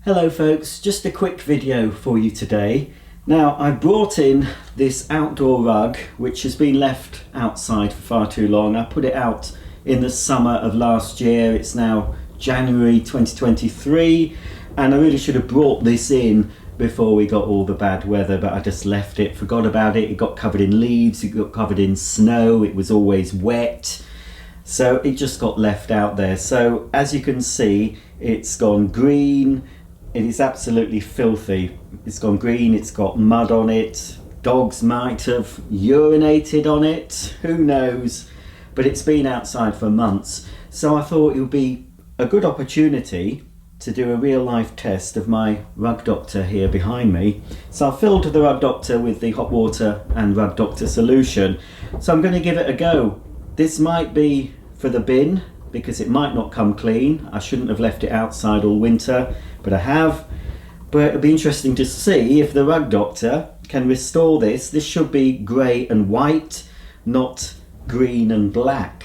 Hello folks, just a quick video for you today. Now I brought in this outdoor rug which has been left outside for far too long. I put it out in the summer of last year. It's now January 2023 and I really should have brought this in before we got all the bad weather, but I just left it, forgot about it. It got covered in leaves, it got covered in snow, it was always wet. So it just got left out there. So as you can see, it's gone green. It is absolutely filthy. It's gone green, it's got mud on it. Dogs might have urinated on it, who knows? But it's been outside for months. So I thought it would be a good opportunity to do a real life test of my Rug Doctor here behind me. So I filled the Rug Doctor with the hot water and Rug Doctor solution. So I'm going to give it a go. This might be for the bin because it might not come clean. I shouldn't have left it outside all winter, but I have. But it'll be interesting to see if the Rug Doctor can restore this. This should be grey and white, not green and black.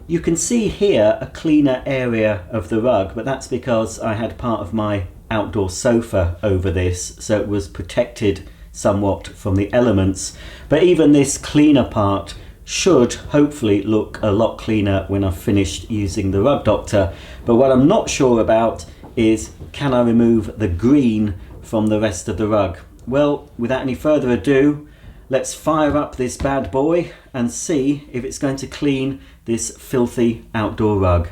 You can see here a cleaner area of the rug, but that's because I had part of my outdoor sofa over this, so it was protected somewhat from the elements. But even this cleaner part should hopefully look a lot cleaner when I've finished using the Rug Doctor. But what I'm not sure about is, can I remove the green from the rest of the rug? Well, without any further ado, let's fire up this bad boy and see if it's going to clean this filthy outdoor rug.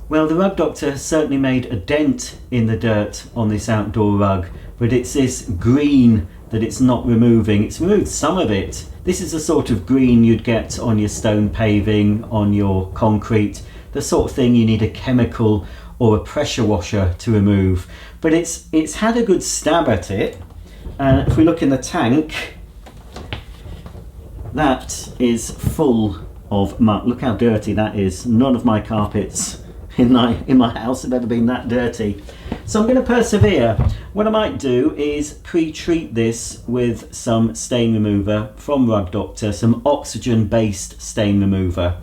Well, the Rug Doctor has certainly made a dent in the dirt on this outdoor rug, but it's this green that it's not removing. It's removed some of it. This is the sort of green you'd get on your stone paving, on your concrete, the sort of thing you need a chemical or a pressure washer to remove. But it's had a good stab at it, and if we look in the tank, that is full of mud. Look how dirty that is. None of my carpets in my house have ever been that dirty. So I'm going to persevere. What I might do is pre-treat this with some stain remover from Rug Doctor, some oxygen based stain remover.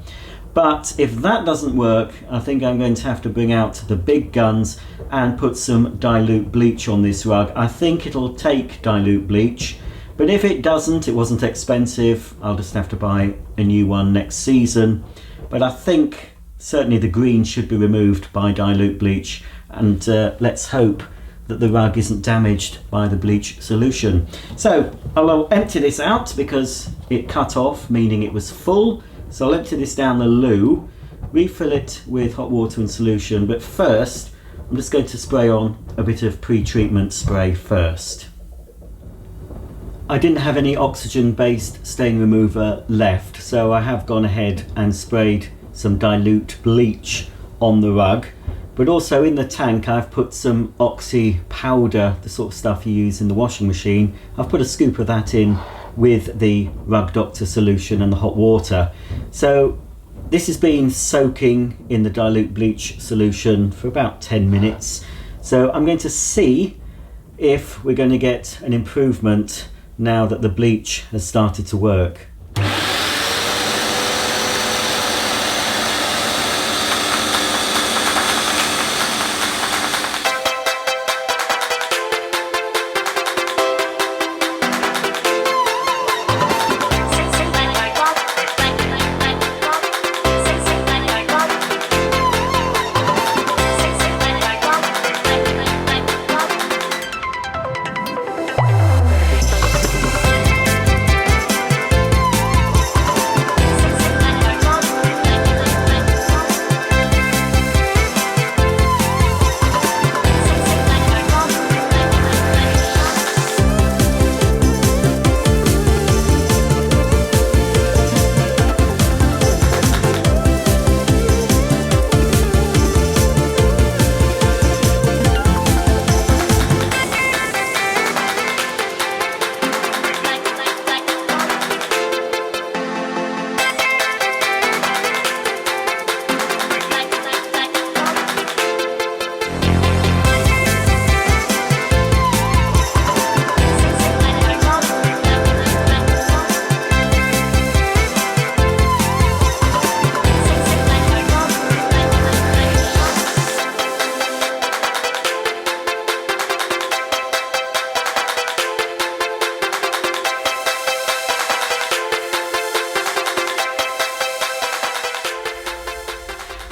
But if that doesn't work, I think I'm going to have to bring out the big guns and put some dilute bleach on this rug. I think it'll take dilute bleach, but if it doesn't, it wasn't expensive, I'll just have to buy a new one next season. But I think certainly the green should be removed by dilute bleach, and let's hope that the rug isn't damaged by the bleach solution. So I'll empty this out because it cut off, meaning it was full. So I'll empty this down the loo, refill it with hot water and solution, but first I'm just going to spray on a bit of pre-treatment spray first. I didn't have any oxygen based stain remover left, so I have gone ahead and sprayed some dilute bleach on the rug, but also in the tank I've put some oxy powder, the sort of stuff you use in the washing machine. I've put a scoop of that in with the Rug Doctor solution and the hot water. So This has been soaking in the dilute bleach solution for about 10 minutes. So I'm going to see if we're going to get an improvement now that the bleach has started to work.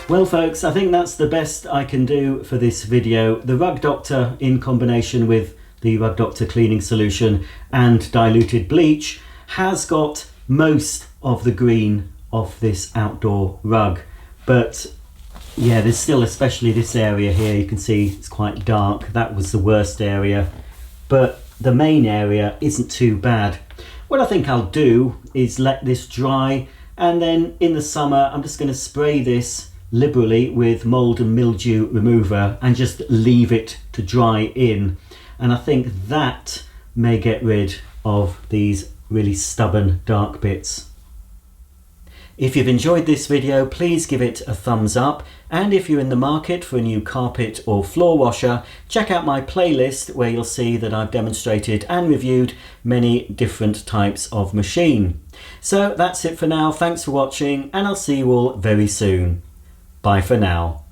Well folks, I think that's the best I can do for this video. The Rug Doctor, in combination with the Rug Doctor cleaning solution and diluted bleach, has got most of the green off this outdoor rug. But yeah, there's still, especially this area here, you can see it's quite dark. That was the worst area, but the main area isn't too bad. What I think I'll do is let this dry, and then in the summer I'm just going to spray this liberally with mold and mildew remover and just leave it to dry in, and I think that may get rid of these really stubborn dark bits. If you've enjoyed this video, please give it a thumbs up, and if you're in the market for a new carpet or floor washer, check out my playlist where you'll see that I've demonstrated and reviewed many different types of machine. So that's it for now. Thanks for watching, and I'll see you all very soon. Bye for now.